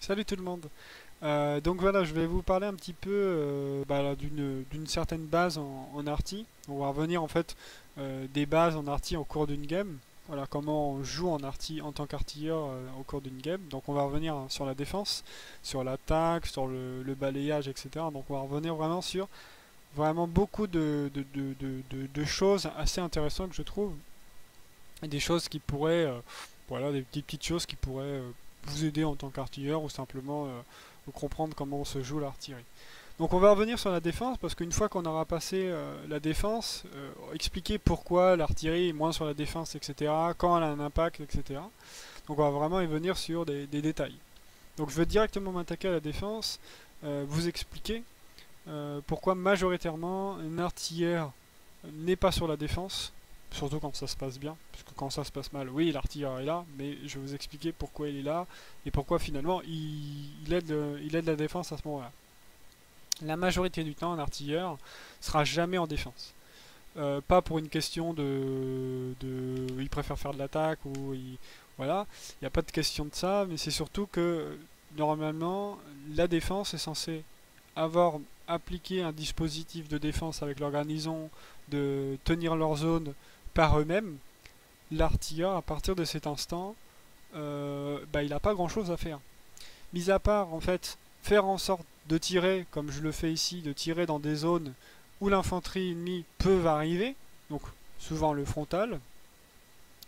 Salut tout le monde. Donc voilà, je vais vous parler un petit peu d'une certaine base en arty. On va revenir en fait des bases en arty au cours d'une game. Voilà comment on joue en arty en tant qu'artilleur au cours d'une game. Donc on va revenir sur la défense, sur l'attaque, sur le balayage, etc. Donc on va revenir vraiment sur vraiment beaucoup de choses assez intéressantes que je trouve. Et des choses qui pourraient, voilà, des petites choses qui pourraient vous aider en tant qu'artilleur ou simplement comprendre comment on se joue l'artillerie. Donc on va revenir sur la défense parce qu'une fois qu'on aura passé la défense, expliquer pourquoi l'artillerie est moins sur la défense, etc., quand elle a un impact, etc. Donc on va vraiment y venir sur des détails. Donc je vais directement m'attaquer à la défense, vous expliquer pourquoi majoritairement un artilleur n'est pas sur la défense, surtout quand ça se passe bien, parce que quand ça se passe mal, oui, l'artilleur est là, mais je vais vous expliquer pourquoi il est là et pourquoi finalement il aide la défense à ce moment-là. La majorité du temps, un artilleur sera jamais en défense. Pas pour une question il préfère faire de l'attaque ou voilà, il n'y a pas de question de ça, mais c'est surtout que normalement la défense est censée avoir appliqué un dispositif de défense avec leur garnison, de tenir leur zone par eux-mêmes. L'artilleur, à partir de cet instant, il n'a pas grand-chose à faire. Mis à part, en fait, faire en sorte de tirer, comme je le fais ici, de tirer dans des zones où l'infanterie ennemie peut arriver, donc souvent le frontal.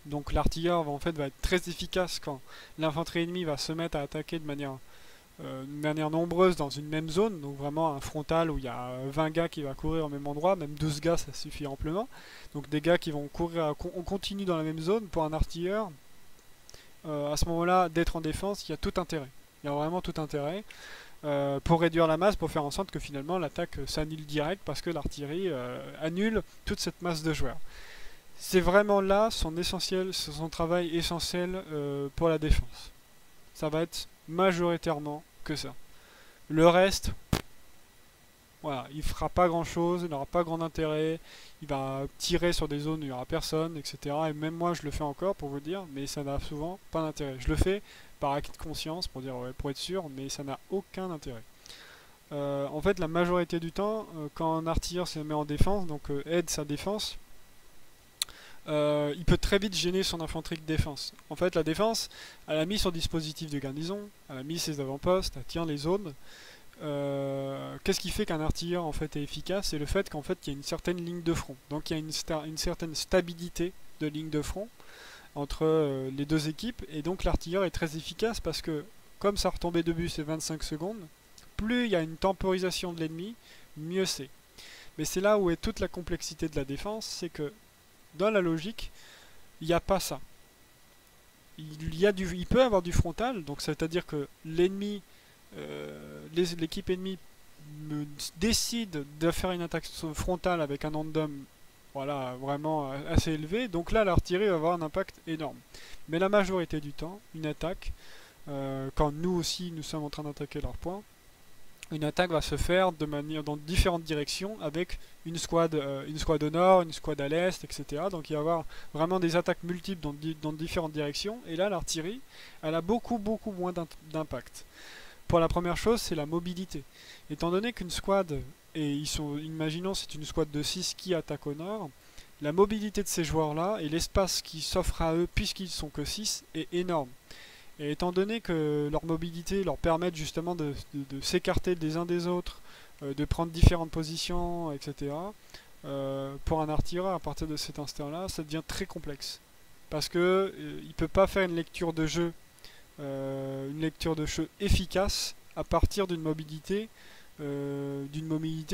Donc l'artilleur va être très efficace quand l'infanterie ennemie va se mettre à attaquer de manière nombreuse dans une même zone, donc vraiment un frontal où il y a 20 gars qui vont courir au même endroit, même 12 gars ça suffit amplement. Donc des gars qui vont courir, on continue dans la même zone pour un artilleur. À ce moment-là, d'être en défense, il y a tout intérêt. Il y a vraiment tout intérêt pour réduire la masse, pour faire en sorte que finalement l'attaque s'annule direct parce que l'artillerie annule toute cette masse de joueurs. C'est vraiment là son travail essentiel pour la défense. Ça va être majoritairement que ça. Le reste, voilà, il fera pas grand chose, il n'aura pas grand intérêt, il va tirer sur des zones où il n'y aura personne, etc. Et même moi je le fais encore pour vous dire, mais ça n'a souvent pas d'intérêt. Je le fais par acquis de conscience pour dire ouais, pour être sûr, mais ça n'a aucun intérêt. En fait, la majorité du temps, quand un artilleur se met en défense, donc aide sa défense, il peut très vite gêner son infanterie de défense. En fait, la défense, elle a mis son dispositif de garnison, elle a mis ses avant-postes, elle tient les zones. Qu'est-ce qui fait qu'un artilleur en fait est efficace? C'est le fait qu'en fait il y a une certaine ligne de front. Donc il y a une certaine stabilité de ligne de front entre les deux équipes. Et donc l'artilleur est très efficace parce que comme sa retombée de but c'est 25 secondes, plus il y a une temporisation de l'ennemi, mieux c'est. Mais c'est là où est toute la complexité de la défense, c'est que dans la logique, il n'y a pas ça. Il peut y avoir du frontal, donc c'est-à-dire que l'ennemi, l'équipe ennemie décide de faire une attaque frontale avec un random, voilà, vraiment assez élevé. Donc là, l'artillerie va avoir un impact énorme. Mais la majorité du temps, une attaque, quand nous aussi nous sommes en train d'attaquer leur point, une attaque va se faire de manière dans différentes directions avec une squad au nord, une squad à l'est, etc. Donc il va y avoir vraiment des attaques multiples dans différentes directions. Et là, l'artillerie, elle a beaucoup moins d'impact. Pour la première chose, c'est la mobilité. Étant donné qu'une squad, imaginons c'est une squad de 6 qui attaque au nord, la mobilité de ces joueurs-là et l'espace qui s'offre à eux, puisqu'ils sont que 6, est énorme. Et étant donné que leur mobilité leur permet justement de s'écarter des uns des autres, de prendre différentes positions, etc., pour un artilleur, à partir de cet instant-là, ça devient très complexe. Parce que il ne peut pas faire une lecture de jeu efficace à partir d'une mobilité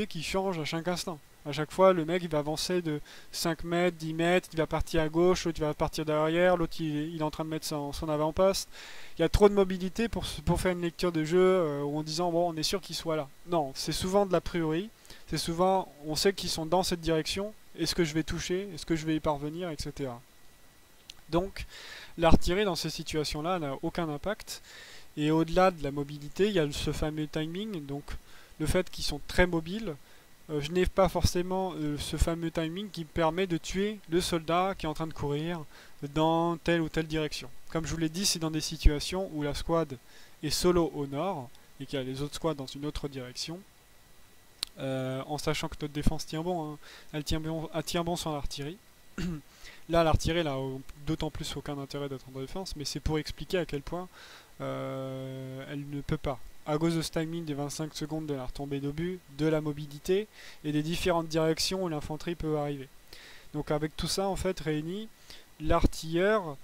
qui change à chaque instant. À chaque fois, le mec il va avancer de 5 mètres, 10 mètres, il va partir à gauche, l'autre il va partir derrière, l'autre il est en train de mettre son avant-poste. Il y a trop de mobilité pour faire une lecture de jeu en disant bon, on est sûr qu'il soit là. Non, c'est souvent de l'a priori, c'est souvent on sait qu'ils sont dans cette direction, est-ce que je vais toucher, est-ce que je vais y parvenir, etc. Donc, l'artillerie dans ces situations-là n'a aucun impact. Et au-delà de la mobilité, il y a ce fameux timing, donc le fait qu'ils sont très mobiles. je n'ai pas forcément ce fameux timing qui permet de tuer le soldat qui est en train de courir dans telle ou telle direction. Comme je vous l'ai dit, c'est dans des situations où la squad est solo au nord et qu'il y a les autres squads dans une autre direction, en sachant que notre défense tient bon, hein. Elle tient bon sur l'artillerie. Là, l'artillerie n'a d'autant plus aucun intérêt d'être en défense, mais c'est pour expliquer à quel point elle ne peut pas. À cause de ce timing des 25 secondes de la retombée d'obus, de la mobilité et des différentes directions où l'infanterie peut arriver. Donc avec tout ça en fait réuni, l'artilleur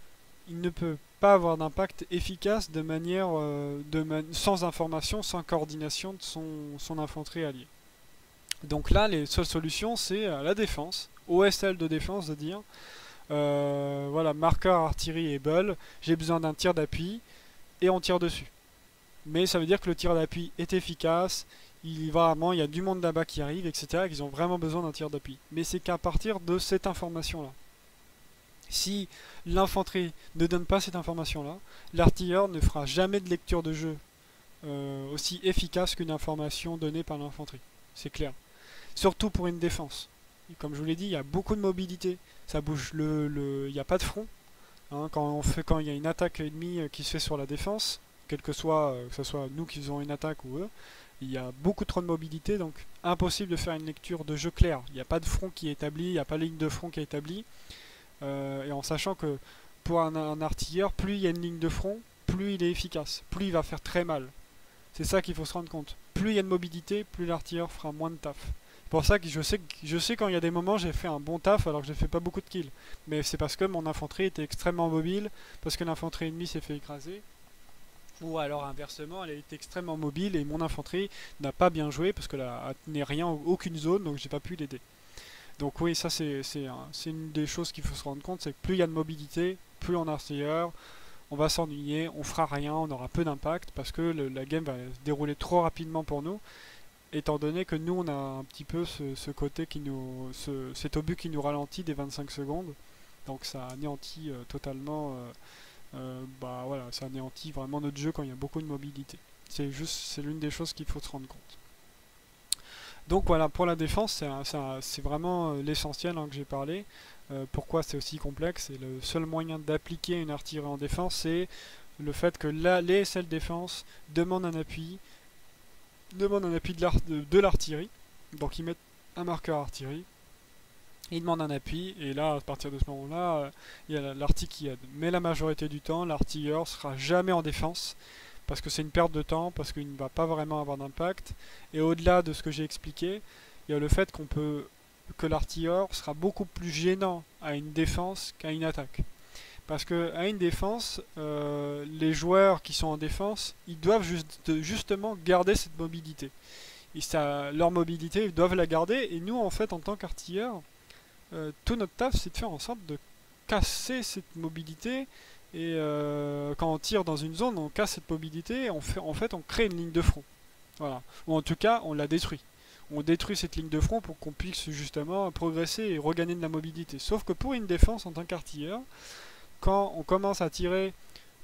il ne peut pas avoir d'impact efficace de manière sans information, sans coordination de son infanterie alliée. Donc là, les seules solutions, c'est la défense, OSL de défense, de dire voilà, marqueur, artillerie et bol, j'ai besoin d'un tir d'appui et on tire dessus. Mais ça veut dire que le tir d'appui est efficace, il y a du monde là-bas qui arrive, etc., qu'ils ont vraiment besoin d'un tir d'appui. Mais c'est qu'à partir de cette information-là. Si l'infanterie ne donne pas cette information-là, l'artilleur ne fera jamais de lecture de jeu aussi efficace qu'une information donnée par l'infanterie. C'est clair. Surtout pour une défense. Et comme je vous l'ai dit, il y a beaucoup de mobilité. Ça bouge il n'y a pas de front. Hein, quand il y a une attaque ennemie qui se fait sur la défense, quel que ce soit nous qui faisons une attaque ou eux, il y a beaucoup trop de mobilité, donc impossible de faire une lecture de jeu claire. Il n'y a pas de front qui est établi, il n'y a pas de ligne de front qui est établie. Et en sachant que pour un artilleur, plus il y a une ligne de front, plus il est efficace, plus il va faire très mal. C'est ça qu'il faut se rendre compte. Plus il y a de mobilité, plus l'artilleur fera moins de taf. C'est pour ça que je sais quand il y a des moments j'ai fait un bon taf alors que j'ai fait pas beaucoup de kills. Mais c'est parce que mon infanterie était extrêmement mobile, parce que l'infanterie ennemie s'est fait écraser. Ou alors inversement, elle est extrêmement mobile et mon infanterie n'a pas bien joué parce qu'elle n'est rien, aucune zone, donc j'ai pas pu l'aider. Donc oui, ça c'est une des choses qu'il faut se rendre compte, c'est que plus il y a de mobilité, plus on a artilleur, on va s'ennuyer, on fera rien, on aura peu d'impact parce que la game va se dérouler trop rapidement pour nous, étant donné que nous on a un petit peu ce côté cet obus qui nous ralentit des 25 secondes, donc ça anéantit totalement, bah voilà, ça anéantit vraiment notre jeu quand il y a beaucoup de mobilité. C'est l'une des choses qu'il faut se rendre compte. Donc voilà, pour la défense, c'est vraiment l'essentiel que j'ai parlé. Pourquoi c'est aussi complexe? Et le seul moyen d'appliquer une artillerie en défense, c'est le fait que les SL défense demandent un appui de l'artillerie. Donc ils mettent un marqueur artillerie, ils demandent un appui, et là, à partir de ce moment-là, il y a l'artille qui aide. Mais la majorité du temps, l'artilleur sera jamais en défense, parce que c'est une perte de temps, parce qu'il ne va pas vraiment avoir d'impact. Et au-delà de ce que j'ai expliqué, il y a le fait que l'artilleur sera beaucoup plus gênant à une défense qu'à une attaque. Parce que à une défense, les joueurs qui sont en défense, ils doivent justement garder cette mobilité. Leur mobilité, ils doivent la garder, et nous, en fait, en tant qu'artilleurs, tout notre taf, c'est de faire en sorte de casser cette mobilité. Et quand on tire dans une zone, on casse cette mobilité, et en fait, on crée une ligne de front. Voilà. Ou en tout cas, on la détruit. On détruit cette ligne de front pour qu'on puisse justement progresser et regagner de la mobilité. Sauf que pour une défense en tant qu'artilleur, quand on commence à tirer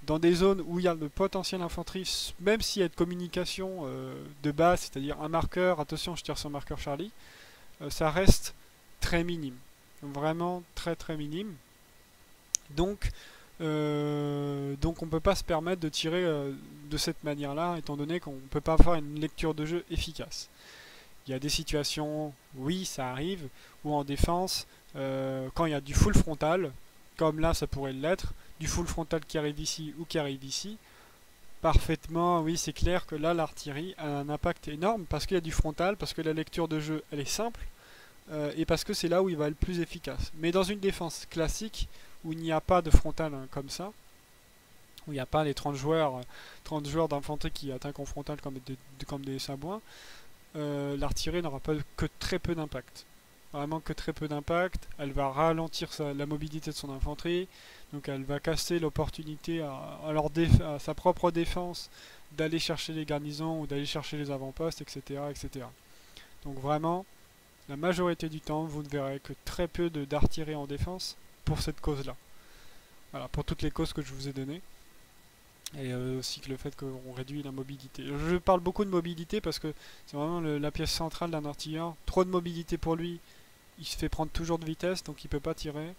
dans des zones où il y a de potentiel infanterie, même s'il y a de communication de base, c'est-à-dire un marqueur, attention je tire sur marqueur Charlie, ça reste très minime. Vraiment très très minime. Donc on ne peut pas se permettre de tirer de cette manière-là, étant donné qu'on ne peut pas faire une lecture de jeu efficace. Il y a des situations, oui, ça arrive, où en défense, quand il y a du full frontal, comme là ça pourrait l'être, du full frontal qui arrive ici ou qui arrive ici, parfaitement, oui, c'est clair que là l'artillerie a un impact énorme parce qu'il y a du frontal, parce que la lecture de jeu elle est simple, et parce que c'est là où il va être le plus efficace. Mais dans une défense classique, où il n'y a pas de frontal comme ça, où il n'y a pas les 30 joueurs d'infanterie qui attaquent en frontal comme des sabouins, l'artillerie n'aura pas que très peu d'impact. Vraiment que très peu d'impact. Elle va ralentir la mobilité de son infanterie, donc elle va casser l'opportunité à sa propre défense d'aller chercher les garnisons ou d'aller chercher les avant-postes, etc., etc. Donc vraiment, la majorité du temps, vous ne verrez que très peu d'artillerie en défense pour cette cause-là. Voilà, pour toutes les causes que je vous ai données. Et aussi que le fait qu'on réduit la mobilité. Je parle beaucoup de mobilité parce que c'est vraiment la pièce centrale d'un artilleur. Trop de mobilité pour lui, il se fait prendre toujours de vitesse, donc il peut pas tirer.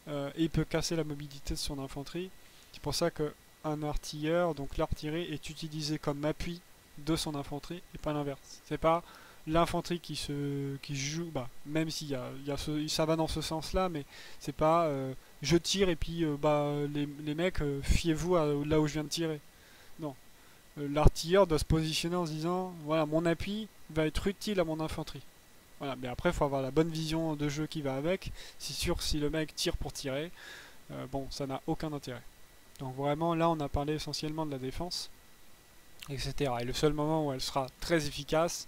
Et il peut casser la mobilité de son infanterie. C'est pour ça que un artilleur, donc l'artillerie, est utilisé comme appui de son infanterie et pas l'inverse. C'est pas l'infanterie qui joue, bah, même s'il y a ça va dans ce sens-là, mais c'est pas je tire et puis bah, les mecs, fiez-vous à là où je viens de tirer. Non. L'artilleur doit se positionner en se disant voilà, mon appui va être utile à mon infanterie. Voilà, mais après, il faut avoir la bonne vision de jeu qui va avec. C'est sûr, si le mec tire pour tirer, bon, ça n'a aucun intérêt. Donc vraiment, là, on a parlé essentiellement de la défense, etc. Et le seul moment où elle sera très efficace,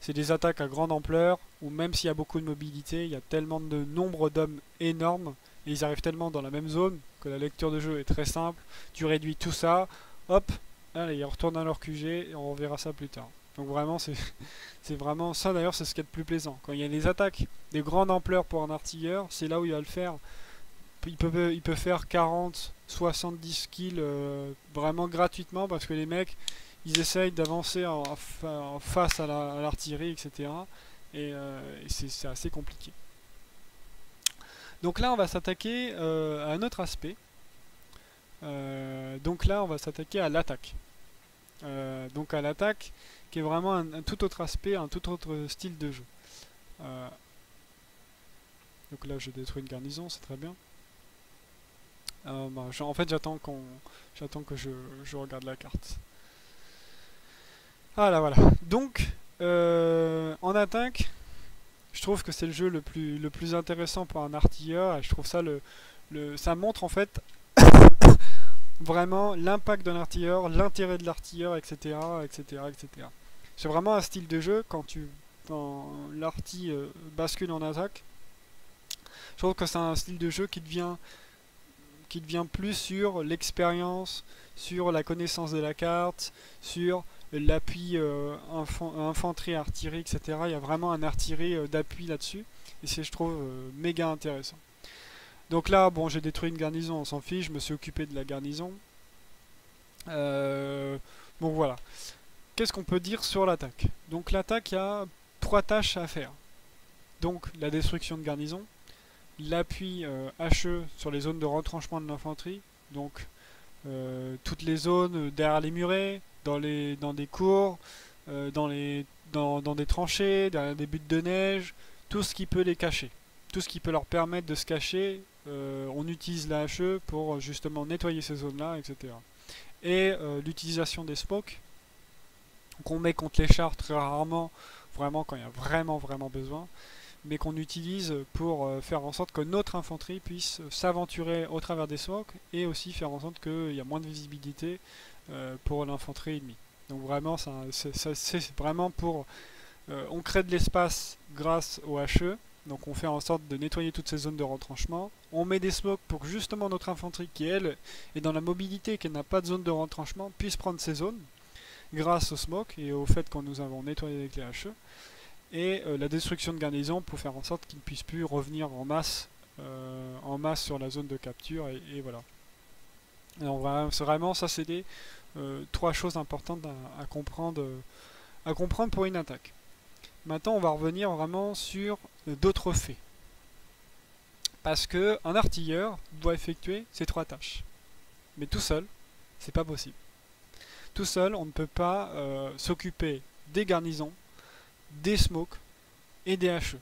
c'est des attaques à grande ampleur, où même s'il y a beaucoup de mobilité, il y a tellement de nombre d'hommes énormes, et ils arrivent tellement dans la même zone, que la lecture de jeu est très simple. Tu réduis tout ça, hop, allez, ils retournent à leur QG, et on verra ça plus tard. Donc vraiment, c'est vraiment ça d'ailleurs, c'est ce qui est le plus plaisant. Quand il y a des attaques de grande ampleur pour un artilleur, c'est là où il va le faire. Il peut faire 40, 70 kills vraiment gratuitement parce que les mecs, ils essayent d'avancer en face à l'artillerie, etc. Et c'est assez compliqué. Donc là, on va s'attaquer à un autre aspect. Donc là, on va s'attaquer à l'attaque. Donc à l'attaque, qui est vraiment un tout autre aspect, un tout autre style de jeu. Donc là, je détruis une garnison, c'est très bien. Bah, en fait, j'attends que je regarde la carte. Voilà, voilà. Donc, en attaque, je trouve que c'est le jeu le plus intéressant pour un artilleur. Et je trouve ça ça montre en fait vraiment l'impact d'un artilleur, l'intérêt de l'artilleur, etc., etc., etc. C'est vraiment un style de jeu quand l'artille bascule en attaque. Je trouve que c'est un style de jeu qui devient plus sur l'expérience, sur la connaissance de la carte, sur l'appui infanterie, artillerie, etc. Il y a vraiment un artillerie d'appui là-dessus, et c'est, je trouve, méga intéressant. Donc là, bon, j'ai détruit une garnison, on s'en fiche, je me suis occupé de la garnison. Bon, voilà. Qu'est-ce qu'on peut dire sur l'attaque? Donc l'attaque, il y a 3 tâches à faire. Donc la destruction de garnison, l'appui HE sur les zones de retranchement de l'infanterie, donc toutes les zones derrière les murets, dans des cours, dans des tranchées, derrière des buttes de neige, tout ce qui peut les cacher, tout ce qui peut leur permettre de se cacher, on utilise la HE pour justement nettoyer ces zones-là, etc. Et l'utilisation des smokes, qu'on met contre les chars très rarement, vraiment quand il y a vraiment besoin, mais qu'on utilise pour faire en sorte que notre infanterie puisse s'aventurer au travers des smokes et aussi faire en sorte qu'il y a moins de visibilité pour l'infanterie ennemie. Donc vraiment, c'est vraiment pour... on crée de l'espace grâce au HE, donc on fait en sorte de nettoyer toutes ces zones de retranchement. On met des smokes pour que justement notre infanterie, qui elle est dans la mobilité, qui n'a pas de zone de retranchement, puisse prendre ces zones grâce aux smokes et au fait qu'on nous avons nettoyé avec les HE. Et la destruction de garnison pour faire en sorte qu'ils ne puissent plus revenir en masse sur la zone de capture, et voilà. Alors vraiment, ça c'est des 3 choses importantes à comprendre pour une attaque. Maintenant, on va revenir vraiment sur d'autres faits. Parce que un artilleur doit effectuer ces 3 tâches. Mais tout seul, c'est pas possible. Tout seul, on ne peut pas s'occuper des garnisons, des smokes et des HE.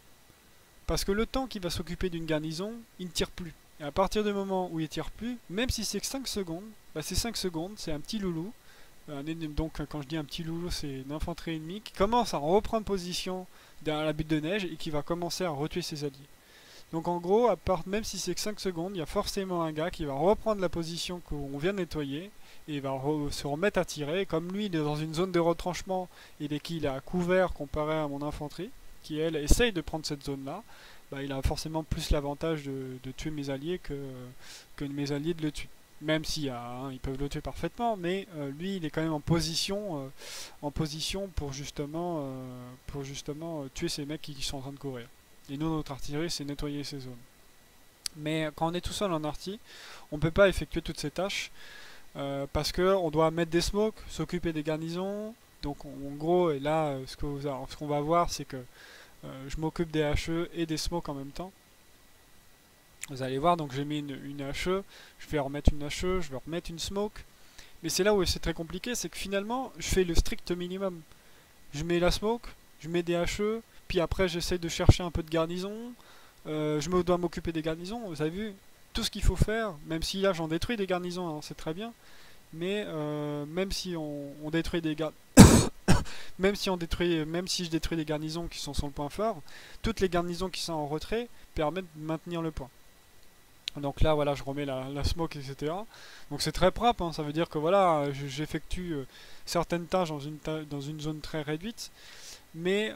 Parce que le temps qu'il va s'occuper d'une garnison, il ne tire plus. Et à partir du moment où il ne tire plus, même si c'est que 5 secondes, bah ces 5 secondes, c'est un petit loulou. Donc quand je dis un petit loulou, c'est une infanterie ennemie qui commence à reprendre position derrière la butte de neige et qui va commencer à retuer ses alliés. Donc en gros, même si c'est que 5 secondes, il y a forcément un gars qui va reprendre la position qu'on vient de nettoyer et il va se remettre à tirer. Et comme lui, il est dans une zone de retranchement, il est à couvert comparé à mon infanterie, qui elle essaye de prendre cette zone-là, bah, il a forcément plus l'avantage de tuer mes alliés que mes alliés de le tuer. Même si ils peuvent le tuer parfaitement, mais lui, il est quand même en position pour justement tuer ces mecs qui sont en train de courir. Et nous, notre artillerie, c'est nettoyer ces zones. Mais quand on est tout seul en arty, on ne peut pas effectuer toutes ces tâches parce que on doit mettre des smokes, s'occuper des garnisons. Donc en gros, et là, ce qu'on va voir, c'est que je m'occupe des HE et des smokes en même temps. Vous allez voir, donc j'ai mis une HE, je vais remettre une HE, je vais remettre une smoke. Mais c'est là où c'est très compliqué, c'est que finalement, je fais le strict minimum. Je mets la smoke, je mets des HE, puis après j'essaie de chercher un peu de garnison. Dois m'occuper des garnisons, vous avez vu tout ce qu'il faut faire, même si là j'en détruis des garnisons, hein, c'est très bien. Mais même si on détruit des garnisons, même si je détruis des garnisons qui sont sur le point fort, toutes les garnisons qui sont en retrait permettent de maintenir le point. Donc là, voilà, je remets la smoke, etc. Donc c'est très propre, hein, ça veut dire que voilà, j'effectue certaines tâches dans une zone très réduite, mais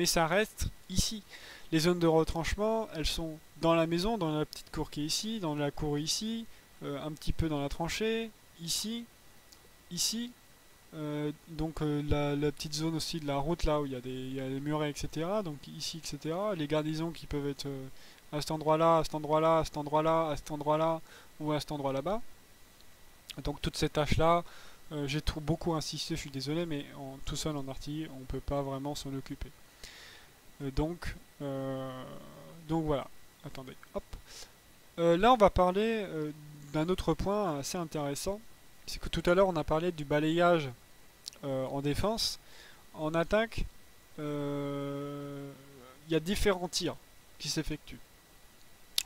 ça reste ici. Les zones de retranchement, elles sont dans la maison, dans la petite cour qui est ici, dans la cour ici, un petit peu dans la tranchée, ici, ici. La petite zone aussi de la route là où il y a des murets, etc. Donc ici, etc. Les garnisons qui peuvent être à cet endroit-là, à cet endroit-là, à cet endroit-là, à cet endroit-là ou à cet endroit là-bas. Donc toutes ces tâches-là, j'ai beaucoup insisté, je suis désolé, mais tout seul en artillerie, on ne peut pas vraiment s'en occuper. Euh, donc, euh, donc voilà. Attendez, hop. Là, on va parler d'un autre point assez intéressant. C'est que tout à l'heure, on a parlé du balayage en défense. En attaque, il y a différents tirs qui s'effectuent.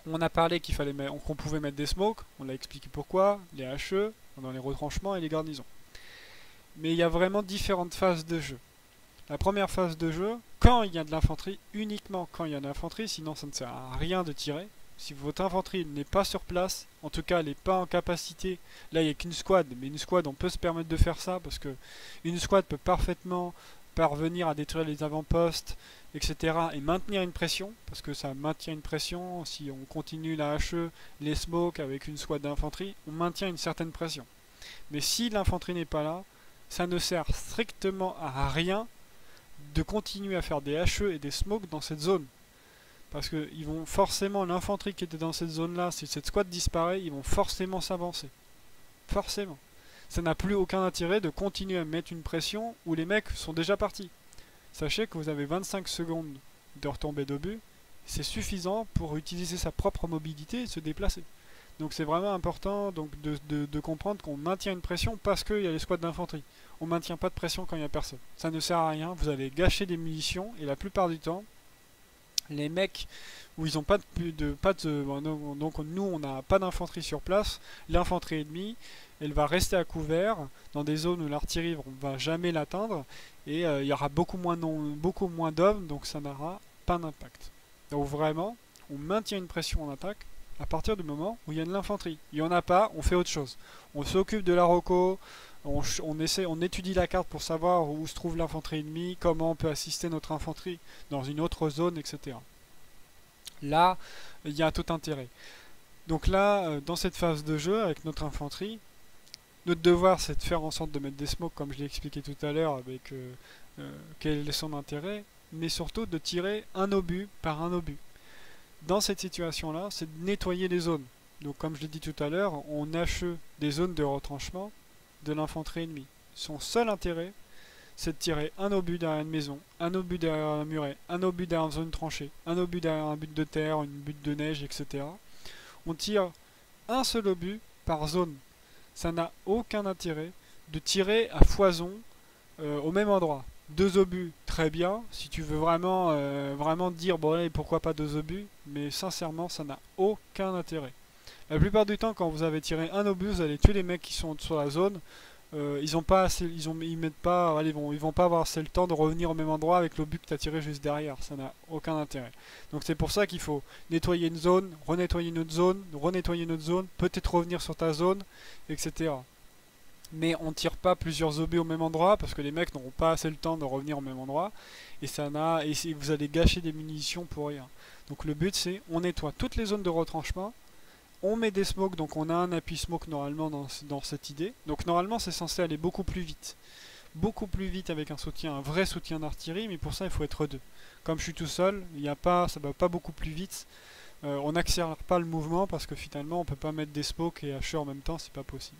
On a parlé qu'on pouvait mettre des smokes, on l'a expliqué pourquoi, les HE, dans les retranchements et les garnisons. Mais il y a vraiment différentes phases de jeu. La première phase de jeu, quand il y a de l'infanterie, uniquement quand il y a de l'infanterie, sinon ça ne sert à rien de tirer. Si votre infanterie n'est pas sur place, en tout cas elle n'est pas en capacité, là il n'y a qu'une squad, mais une squad on peut se permettre de faire ça parce que une squad peut parfaitement parvenir à détruire les avant-postes, etc. et maintenir une pression, parce que ça maintient une pression, si on continue la HE, les smokes avec une squad d'infanterie, on maintient une certaine pression. Mais si l'infanterie n'est pas là, ça ne sert strictement à rien de continuer à faire des HE et des smokes dans cette zone. Parce que ils vont forcément, l'infanterie qui était dans cette zone-là, si cette squad disparaît, ils vont forcément s'avancer. Forcément. Ça n'a plus aucun intérêt de continuer à mettre une pression où les mecs sont déjà partis. Sachez que vous avez 25 secondes de retombée d'obus, c'est suffisant pour utiliser sa propre mobilité et se déplacer. Donc c'est vraiment important donc, de comprendre qu'on maintient une pression parce qu'il y a les squads d'infanterie. On ne maintient pas de pression quand il n'y a personne. Ça ne sert à rien, vous allez gâcher des munitions et la plupart du temps, les mecs où ils n'ont pas donc nous on n'a pas d'infanterie sur place, l'infanterie ennemie, elle va rester à couvert dans des zones où l'artillerie ne va jamais l'atteindre et il y aura beaucoup moins d'hommes, donc ça n'aura pas d'impact. Donc vraiment, on maintient une pression en attaque à partir du moment où il y a de l'infanterie. Il n'y en a pas, on fait autre chose. On s'occupe de la roco, on étudie la carte pour savoir où se trouve l'infanterie ennemie, comment on peut assister notre infanterie dans une autre zone, etc. Là, il y a tout intérêt. Donc là, dans cette phase de jeu, avec notre infanterie, notre devoir c'est de faire en sorte de mettre des smokes, comme je l'ai expliqué tout à l'heure, avec quel est son intérêt, mais surtout de tirer un obus par un obus. Dans cette situation-là, c'est de nettoyer les zones. Donc comme je l'ai dit tout à l'heure, on HE des zones de retranchement de l'infanterie ennemie. Son seul intérêt, c'est de tirer un obus derrière une maison, un obus derrière un muret, un obus derrière une zone tranchée, un obus derrière un but de terre, une butte de neige, etc. On tire un seul obus par zone. Ça n'a aucun intérêt de tirer à foison au même endroit. Deux obus, très bien, si tu veux vraiment dire, bon allez, pourquoi pas deux obus, mais sincèrement, ça n'a aucun intérêt. La plupart du temps, quand vous avez tiré un obus, vous allez tuer les mecs qui sont sur la zone. Ils vont pas avoir assez le temps de revenir au même endroit avec l'obus que tu as tiré juste derrière. Ça n'a aucun intérêt. Donc c'est pour ça qu'il faut nettoyer une zone, renettoyer une autre zone, renettoyer une autre zone, peut-être revenir sur ta zone, etc. Mais on tire pas plusieurs obus au même endroit parce que les mecs n'auront pas assez le temps de revenir au même endroit et vous allez gâcher des munitions pour rien. Donc le but c'est on nettoie toutes les zones de retranchement, on met des smokes, donc on a un appui smoke normalement dans cette idée. Donc normalement c'est censé aller beaucoup plus vite. Beaucoup plus vite avec un vrai soutien d'artillerie, mais pour ça il faut être deux. Comme je suis tout seul, ça va pas beaucoup plus vite. On n'accélère pas le mouvement parce que finalement on peut pas mettre des smokes et HE en même temps, c'est pas possible.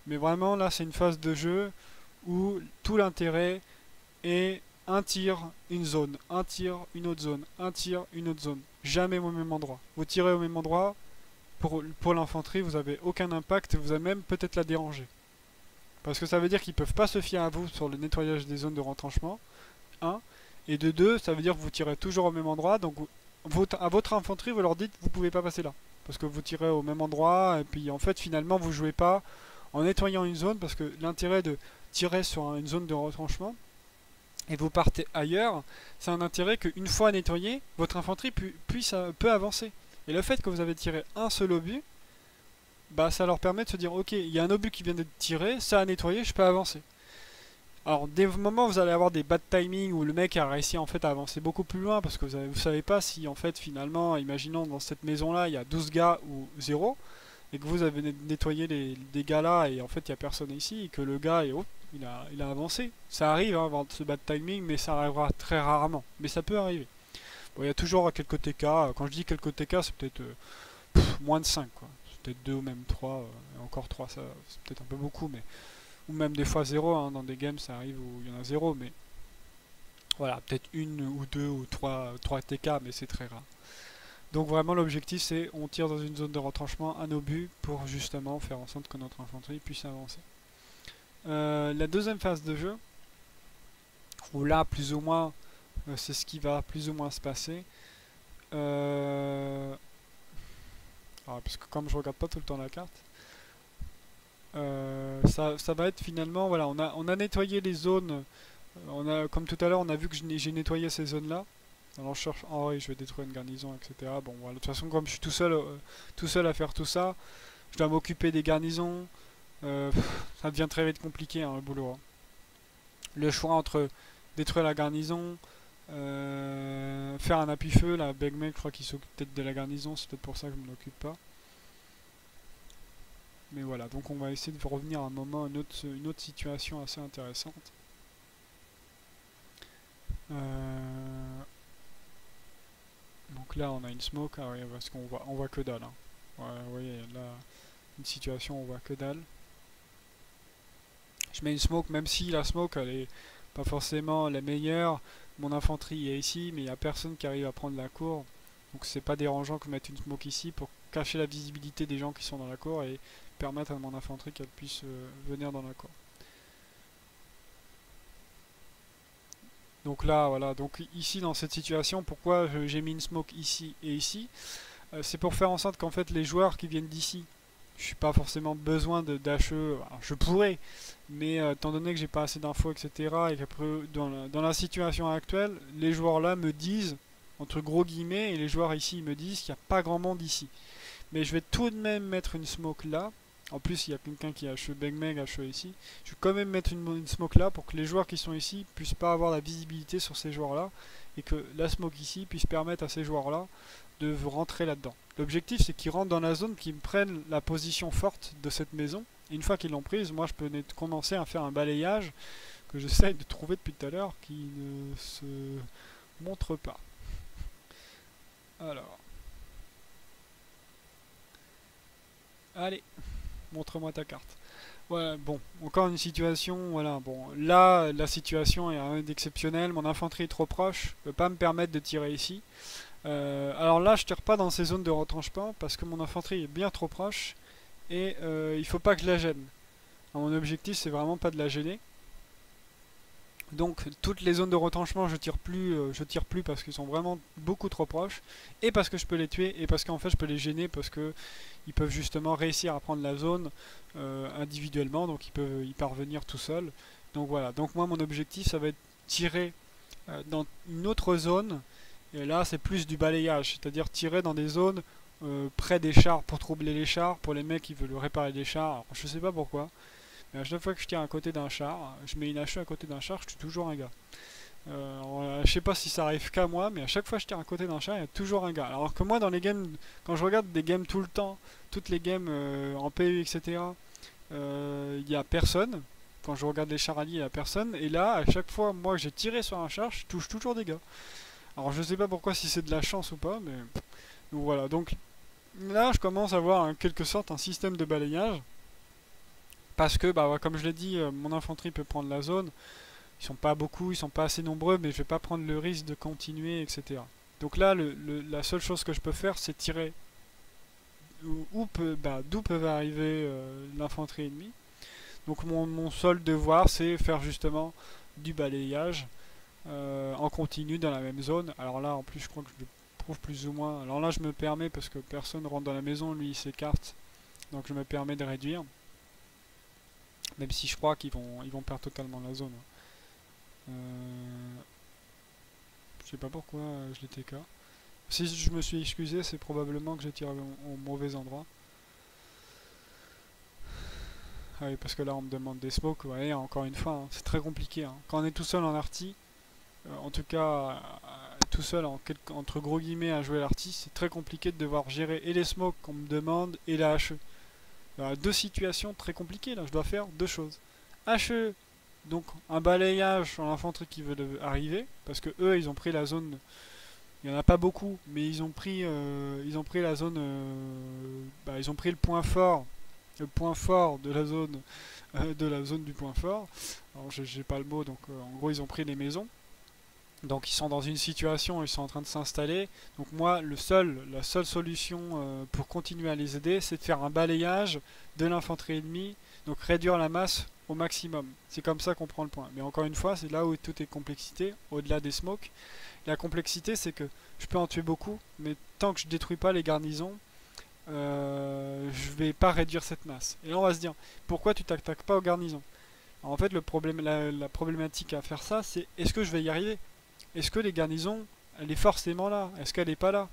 Mais vraiment là c'est une phase de jeu où tout l'intérêt est un tir, une zone, un tir, une autre zone, un tir, une autre zone. Jamais au même endroit. Vous tirez au même endroit, pour l'infanterie, vous avez aucun impact, vous allez même peut-être la déranger. Parce que ça veut dire qu'ils peuvent pas se fier à vous sur le nettoyage des zones de retranchement, un. Et de deux, ça veut dire que vous tirez toujours au même endroit, donc à votre infanterie, vous leur dites vous pouvez pas passer là. Parce que vous tirez au même endroit, et puis en fait finalement vous jouez pas en nettoyant une zone, parce que l'intérêt de tirer sur une zone de retranchement, et vous partez ailleurs, c'est un intérêt qu'une fois nettoyé, votre infanterie peut avancer. Et le fait que vous avez tiré un seul obus, bah ça leur permet de se dire ok, il y a un obus qui vient d'être tiré, ça a nettoyé, je peux avancer. Alors des moments vous allez avoir des bad timing où le mec a réussi en fait à avancer beaucoup plus loin parce que vous savez pas si en fait finalement, imaginons dans cette maison là il y a 12 gars ou 0 et que vous avez nettoyé les gars là et en fait il y a personne ici et que le gars est, oh, il a avancé. Ça arrive hein, avoir ce bad timing mais ça arrivera très rarement. Mais ça peut arriver. Bon, il y a toujours quelques TK, quand je dis quelques TK c'est peut-être moins de 5 quoi. C'est peut-être 2 ou même 3, et encore 3 ça c'est peut-être un peu beaucoup mais ou même des fois 0 hein, dans des games ça arrive où il y en a 0 mais voilà peut-être une ou deux ou trois TK mais c'est très rare. Donc vraiment l'objectif c'est on tire dans une zone de retranchement un obus pour justement faire en sorte que notre infanterie puisse avancer. La deuxième phase de jeu où là plus ou moins c'est ce qui va plus ou moins se passer. Parce que comme je regarde pas tout le temps la carte, ça va être finalement, voilà, on a nettoyé les zones, comme tout à l'heure, on a vu que j'ai nettoyé ces zones-là. Alors je cherche, oh oui, je vais détruire une garnison, etc. Bon, voilà, de toute façon, comme je suis tout seul à faire tout ça, je dois m'occuper des garnisons, ça devient très vite compliqué, hein, le boulot. Hein. Le choix entre détruire la garnison, faire un appui-feu, la Big Mac, je crois qu'il s'occupe peut-être de la garnison, c'est peut-être pour ça que je ne m'en occupe pas. Mais voilà, donc on va essayer de revenir à un moment, une autre situation assez intéressante. Donc là on a une smoke, ah oui, parce on voit que dalle. Hein. Ouais, vous voyez, là, une situation où on voit que dalle. Je mets une smoke, même si la smoke elle est pas forcément la meilleure. Mon infanterie est ici, mais il n'y a personne qui arrive à prendre la cour. Donc c'est pas dérangeant que mettre une smoke ici pour cacher la visibilité des gens qui sont dans la cour et permettre à mon infanterie qu'elle puisse venir dans la cour. Donc là, voilà, donc ici dans cette situation, pourquoi j'ai mis une smoke ici et ici, c'est pour faire en sorte qu'en fait les joueurs qui viennent d'ici, je suis pas forcément besoin d'HE, je pourrais, mais étant donné que j'ai pas assez d'infos, etc., et qu'après dans la situation actuelle, les joueurs là me disent, entre gros guillemets, et les joueurs ici me disent qu'il n'y a pas grand monde ici. Mais je vais tout de même mettre une smoke là. En plus, il y a quelqu'un qui a HE Bang Meg HE ici. Je vais quand même mettre une smoke là pour que les joueurs qui sont ici puissent pas avoir la visibilité sur ces joueurs là. Et que la smoke ici puisse permettre à ces joueurs là de rentrer là-dedans. L'objectif c'est qu'ils rentrent dans la zone, qu'ils prennent la position forte de cette maison. Et une fois qu'ils l'ont prise, moi je peux commencer à faire un balayage que j'essaye de trouver depuis tout à l'heure qui ne se montre pas. Alors. Allez, montre-moi ta carte. Voilà, bon, encore une situation, voilà, bon, là, la situation est rien d'exceptionnel, mon infanterie est trop proche, ne peut pas me permettre de tirer ici. Alors là, je tire pas dans ces zones de retranchement, parce que mon infanterie est bien trop proche, et il faut pas que je la gêne. Alors, mon objectif, c'est vraiment pas de la gêner. Donc toutes les zones de retranchement je tire plus parce qu'ils sont vraiment beaucoup trop proches et parce que je peux les tuer et parce qu'en fait je peux les gêner parce que ils peuvent justement réussir à prendre la zone individuellement, donc ils peuvent y parvenir tout seuls. Donc voilà, donc moi mon objectif ça va être tirer dans une autre zone et là c'est plus du balayage, c'est-à-dire tirer dans des zones près des chars pour troubler les chars, pour les mecs qui veulent réparer des chars. Alors, je sais pas pourquoi. Mais à chaque fois que je tire à côté d'un char, je mets une HE à côté d'un char, je tue toujours un gars. Je sais pas si ça arrive qu'à moi, mais à chaque fois que je tire à côté d'un char, il y a toujours un gars. Alors que moi, dans les games, quand je regarde des games tout le temps, toutes les games en PU, etc., il n'y a personne. Quand je regarde les chars alliés, il n'y a personne. Et là, à chaque fois, moi, j'ai tiré sur un char, je touche toujours des gars. Alors je sais pas pourquoi, si c'est de la chance ou pas, mais... Donc voilà, donc là, je commence à avoir en quelque sorte un système de balayage Parce que, bah, ouais, comme je l'ai dit, mon infanterie peut prendre la zone. Ils sont pas beaucoup, ils sont pas assez nombreux, mais je vais pas prendre le risque de continuer, etc. Donc là, la seule chose que je peux faire, c'est tirer d'où peuvent arriver l'infanterie ennemie. Donc mon seul devoir, c'est faire justement du balayage en continu dans la même zone. Alors là, en plus, je crois que je le prouve plus ou moins. Alors là, je me permets, parce que personne rentre dans la maison, lui, il s'écarte. Donc je me permets de réduire. Même si je crois qu'ils vont perdre totalement la zone. Je sais pas pourquoi je l'ai TK. Si je me suis excusé, c'est probablement que j'ai tiré au mauvais endroit. Ah oui, parce que là on me demande des smokes, ouais, encore une fois, hein, c'est très compliqué. Hein. Quand on est tout seul en arty, en tout cas tout seul entre gros guillemets à jouer l'arty, c'est très compliqué de devoir gérer et les smokes qu'on me demande et la HE. Alors, deux situations très compliquées là, je dois faire deux choses. HE, donc un balayage sur l'infanterie qui veut arriver, parce que eux ils ont pris la zone. Il n'y en a pas beaucoup, mais ils ont pris la zone, ils ont pris le point fort de la zone du point fort. Alors j'ai pas le mot, donc en gros ils ont pris les maisons. Donc ils sont dans une situation, ils sont en train de s'installer. Donc moi, la seule solution pour continuer à les aider, c'est de faire un balayage de l'infanterie ennemie, donc réduire la masse au maximum. C'est comme ça qu'on prend le point. Mais encore une fois, c'est là où tout est complexité, au-delà des smokes. La complexité, c'est que je peux en tuer beaucoup, mais tant que je détruis pas les garnisons, je vais pas réduire cette masse. Et là, on va se dire, pourquoi tu t'attaques pas aux garnisons? Alors, en fait, la problématique à faire ça, c'est est-ce que je vais y arriver? Est-ce que les garnisons, elle est forcément là? Est-ce qu'elle est pas là?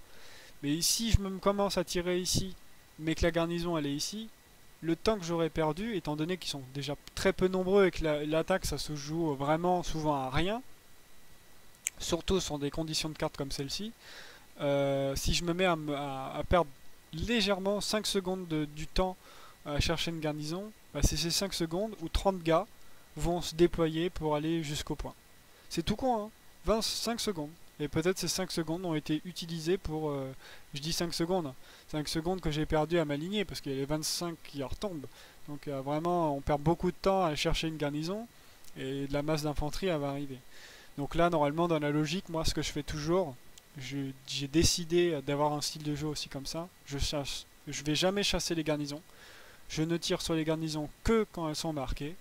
Mais si je me commence à tirer ici, mais que la garnison elle est ici, le temps que j'aurais perdu, étant donné qu'ils sont déjà très peu nombreux et que l'attaque ça se joue vraiment souvent à rien, surtout sur des conditions de carte comme celle-ci, si je me mets à perdre légèrement 5 secondes du temps à chercher une garnison, bah c'est ces 5 secondes où 30 gars vont se déployer pour aller jusqu'au point. C'est tout con, hein. 25 secondes. Et peut-être ces 5 secondes ont été utilisées pour... je dis 5 secondes. 5 secondes que j'ai perdu à m'aligner parce qu'il y a les 25 qui retombent. Donc vraiment, on perd beaucoup de temps à aller chercher une garnison et de la masse d'infanterie elle va arriver. Donc là, normalement, dans la logique, moi, ce que je fais toujours, j'ai décidé d'avoir un style de jeu aussi comme ça. Je vais jamais chasser les garnisons. Je ne tire sur les garnisons que quand elles sont marquées.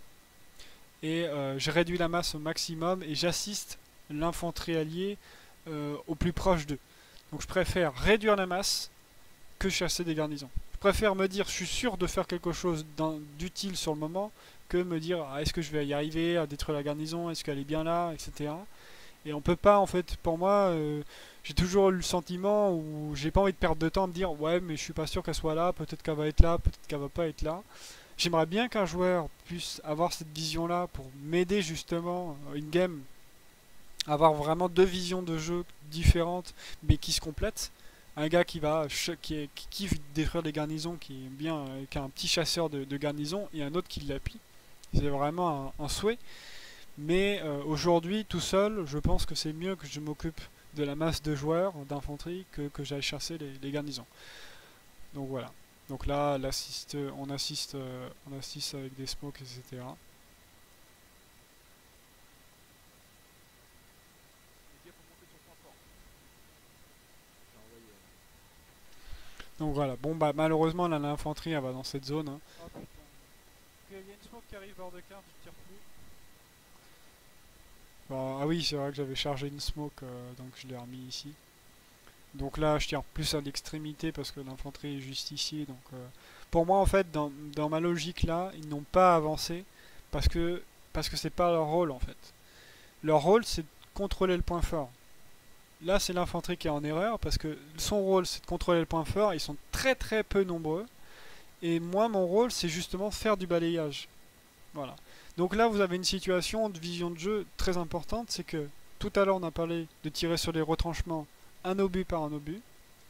Et je réduis la masse au maximum et j'assiste l'infanterie alliée au plus proche d'eux. Donc je préfère réduire la masse que chasser des garnisons. Je préfère me dire je suis sûr de faire quelque chose d'utile sur le moment que me dire ah, est-ce que je vais y arriver à détruire la garnison, est-ce qu'elle est bien là, etc. Et on peut pas en fait, pour moi, j'ai toujours eu le sentiment où j'ai pas envie de perdre de temps à me dire ouais mais je suis pas sûr qu'elle soit là, peut-être qu'elle va être là, peut-être qu'elle va pas être là. J'aimerais bien qu'un joueur puisse avoir cette vision-là pour m'aider justement une game, avoir vraiment deux visions de jeu différentes mais qui se complètent. Un gars qui kiffe détruire des garnisons, qui est bien, qui a un petit chasseur de garnisons et un autre qui l'appuie. C'est vraiment un souhait. Mais aujourd'hui, tout seul, je pense que c'est mieux que je m'occupe de la masse de joueurs d'infanterie que j'aille chasser les garnisons. Donc voilà. Donc là, on assiste avec des smokes, etc. Donc voilà. Bon bah malheureusement là l'infanterie elle va dans cette zone. Hein. Oh putain. Il y a une smoke qui arrive hors de carte, je tire plus. Bon, ah oui, c'est vrai que j'avais chargé une smoke, donc je l'ai remis ici. Donc là, je tire plus à l'extrémité parce que l'infanterie est juste ici. Donc, pour moi, en fait, dans ma logique là, ils n'ont pas avancé parce que c'est pas leur rôle en fait. Leur rôle, c'est de contrôler le point fort. Là, c'est l'infanterie qui est en erreur parce que son rôle, c'est de contrôler le point fort. Ils sont très très peu nombreux. Et moi, mon rôle, c'est justement faire du balayage. Voilà. Donc là, vous avez une situation de vision de jeu très importante. C'est que tout à l'heure, on a parlé de tirer sur les retranchements un obus par un obus,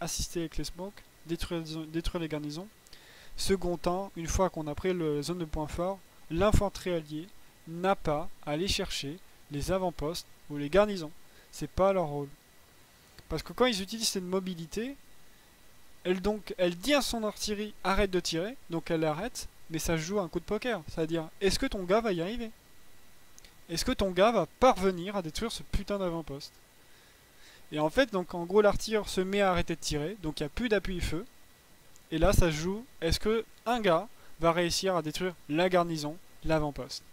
assister avec les smokes, détruire les garnisons. Second temps, une fois qu'on a pris la zone de point fort, l'infanterie alliée n'a pas à aller chercher les avant-postes ou les garnisons. C'est pas leur rôle. Parce que quand ils utilisent cette mobilité, elle dit à son artillerie arrête de tirer, donc elle arrête, mais ça se joue à un coup de poker. C'est-à-dire, est-ce que ton gars va y arriver? Est-ce que ton gars va parvenir à détruire ce putain d'avant-poste? Et en fait, donc en gros, l'artilleur se met à arrêter de tirer, donc il n'y a plus d'appui-feu. Et là, ça se joue, est-ce que un gars va réussir à détruire la garnison, l'avant-poste?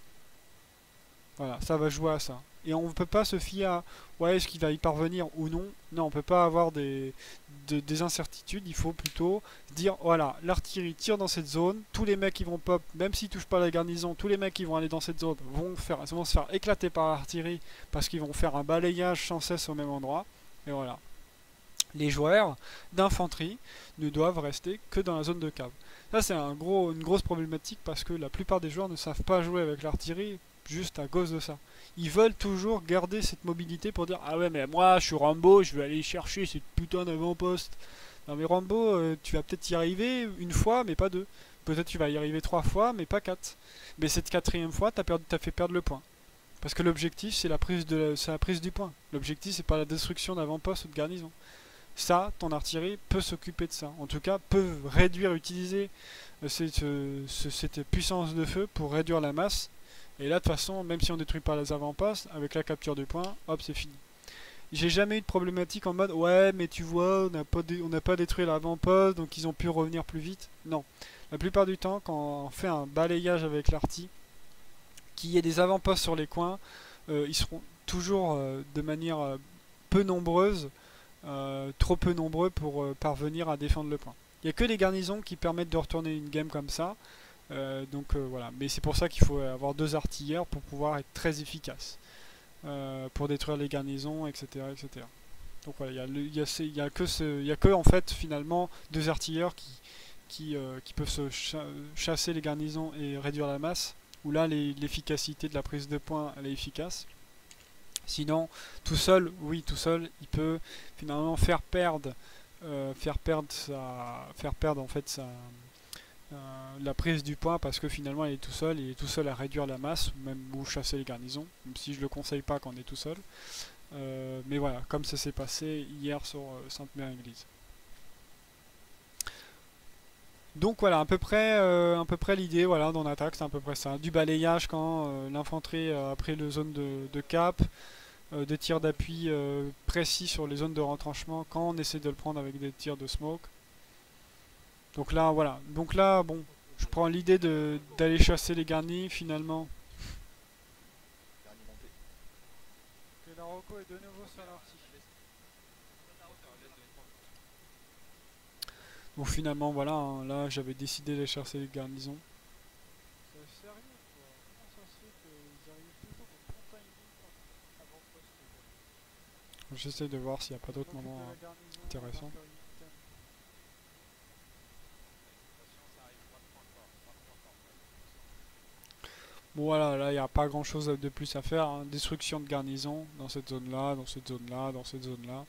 Voilà, ça va jouer à ça. Et on ne peut pas se fier à ouais, est-ce qu'il va y parvenir ou non. Non, on ne peut pas avoir des incertitudes. Il faut plutôt dire voilà, l'artillerie tire dans cette zone. Tous les mecs qui vont pop, même s'ils touchent pas la garnison, tous les mecs qui vont aller dans cette zone vont se faire éclater par l'artillerie parce qu'ils vont faire un balayage sans cesse au même endroit. Et voilà. Les joueurs d'infanterie ne doivent rester que dans la zone de cave. Ça, c'est une grosse problématique parce que la plupart des joueurs ne savent pas jouer avec l'artillerie juste à cause de ça. Ils veulent toujours garder cette mobilité pour dire ah ouais mais moi je suis Rambo, je vais aller chercher cette putain d'avant-poste. Non mais Rambo, tu vas peut-être y arriver une fois mais pas deux. Peut-être tu vas y arriver 3 fois mais pas 4. Mais cette quatrième fois t'as fait perdre le point. Parce que l'objectif c'est c'est la prise du point. L'objectif c'est pas la destruction d'avant-poste ou de garnison. Ça, ton artillerie peut s'occuper de ça. En tout cas, peut utiliser cette puissance de feu pour réduire la masse. Et là, de toute façon, même si on détruit pas les avant-postes, avec la capture du point, hop, c'est fini. J'ai jamais eu de problématique en mode ouais, mais tu vois, on n'a pas détruit l'avant-poste, donc ils ont pu revenir plus vite. Non. La plupart du temps, quand on fait un balayage avec l'arty, qu'il y ait des avant-postes sur les coins, ils seront toujours de manière peu nombreuse. Trop peu nombreux pour parvenir à défendre le point. Il n'y a que les garnisons qui permettent de retourner une game comme ça. Voilà. Mais c'est pour ça qu'il faut avoir 2 artilleurs pour pouvoir être très efficace. Pour détruire les garnisons, etc. etc. Donc voilà, il y a que en fait finalement 2 artilleurs qui peuvent chasser les garnisons et réduire la masse. Où là l'efficacité de la prise de points elle est efficace. Sinon, tout seul, oui, tout seul, il peut finalement faire perdre en fait la prise du point parce que finalement il est tout seul à réduire la masse ou chasser les garnisons, même si je le conseille pas quand on est tout seul. Mais voilà, comme ça s'est passé hier sur Sainte-Mère-Église. Donc voilà, à peu près l'idée voilà, dans l'attaque, c'est à peu près ça. Du balayage quand l'infanterie a pris le zone de cap, des tirs d'appui précis sur les zones de retranchement quand on essaie de le prendre avec des tirs de smoke. Donc là, voilà. Donc là, bon, je prends l'idée d'aller chasser les garnis finalement. Que la Rocco est de nouveau sur l'arty. Donc finalement, voilà, hein, là j'avais décidé d'aller chasser les garnisons. C'est sérieux quoi. Comment ça se fait qu'ils arrivent toujours au bon timing avant le poste? J'essaie de voir s'il n'y a pas d'autres moments intéressants. Bon voilà, là il n'y a pas grand chose de plus à faire, hein. Destruction de garnison dans cette zone là, dans cette zone là, dans cette zone là.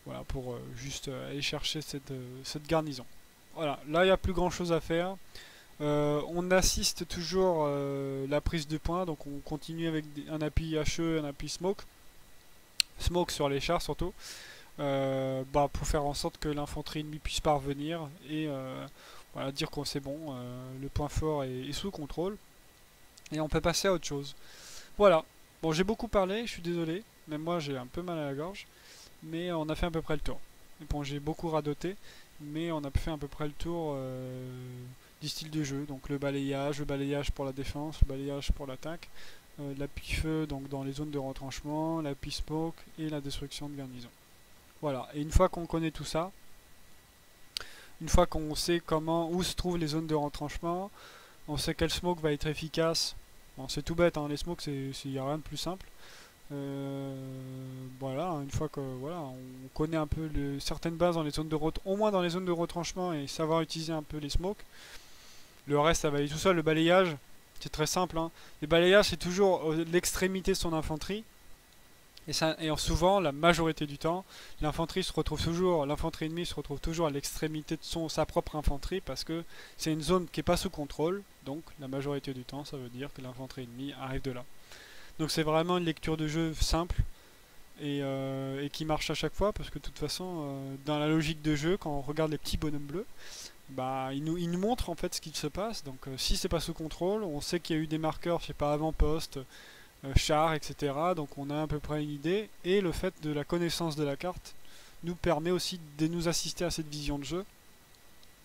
Voilà, pour juste aller chercher cette garnison. Voilà, là il n'y a plus grand chose à faire. On assiste toujours la prise de point, donc on continue avec un appui HE, un appui smoke. Smoke sur les chars surtout. Pour faire en sorte que l'infanterie ennemie puisse parvenir et voilà, dire qu'on c'est bon, le point fort est sous contrôle. Et on peut passer à autre chose. Voilà. Bon, j'ai beaucoup parlé, je suis désolé. Même moi, j'ai un peu mal à la gorge. Mais on a fait à peu près le tour. Et bon, j'ai beaucoup radoté. Mais on a fait à peu près le tour du style de jeu. Donc le balayage pour la défense, le balayage pour l'attaque. L'appui-feu donc dans les zones de retranchement, l'appui smoke et la destruction de garnison. Voilà. Et une fois qu'on connaît tout ça, une fois qu'on sait où se trouvent les zones de retranchement, on sait quel smoke va être efficace. Bon, c'est tout bête, hein, les smokes, il n'y a rien de plus simple. Voilà, une fois que voilà, on connaît un peu certaines bases dans les zones au moins dans les zones de retranchement et savoir utiliser un peu les smokes. Le reste, ça va aller tout seul. Le balayage, c'est très simple. Hein. Les balayages, c'est toujours l'extrémité de son infanterie. Et souvent, la majorité du temps, l'infanterie ennemie se retrouve toujours à l'extrémité de sa propre infanterie parce que c'est une zone qui n'est pas sous contrôle. Donc, la majorité du temps, ça veut dire que l'infanterie ennemie arrive de là. Donc, c'est vraiment une lecture de jeu simple et qui marche à chaque fois parce que de toute façon, dans la logique de jeu, quand on regarde les petits bonhommes bleus, bah, il nous montre en fait ce qu'il se passe. Donc si c'est pas sous contrôle, on sait qu'il y a eu des marqueurs, je sais pas, avant-poste, char, etc. Donc on a à peu près une idée. Et le fait de la connaissance de la carte nous permet aussi de nous assister à cette vision de jeu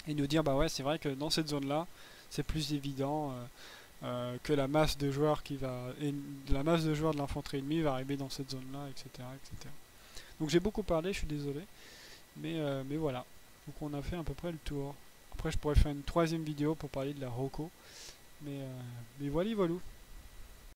et nous dire bah ouais c'est vrai que dans cette zone là c'est plus évident que la masse de joueurs la masse de joueurs de l'infanterie ennemie va arriver dans cette zone là, etc., etc. Donc j'ai beaucoup parlé, je suis désolé, mais voilà. Donc on a fait à peu près le tour. Après je pourrais faire une troisième vidéo pour parler de la Rocco, mais voilà voilà.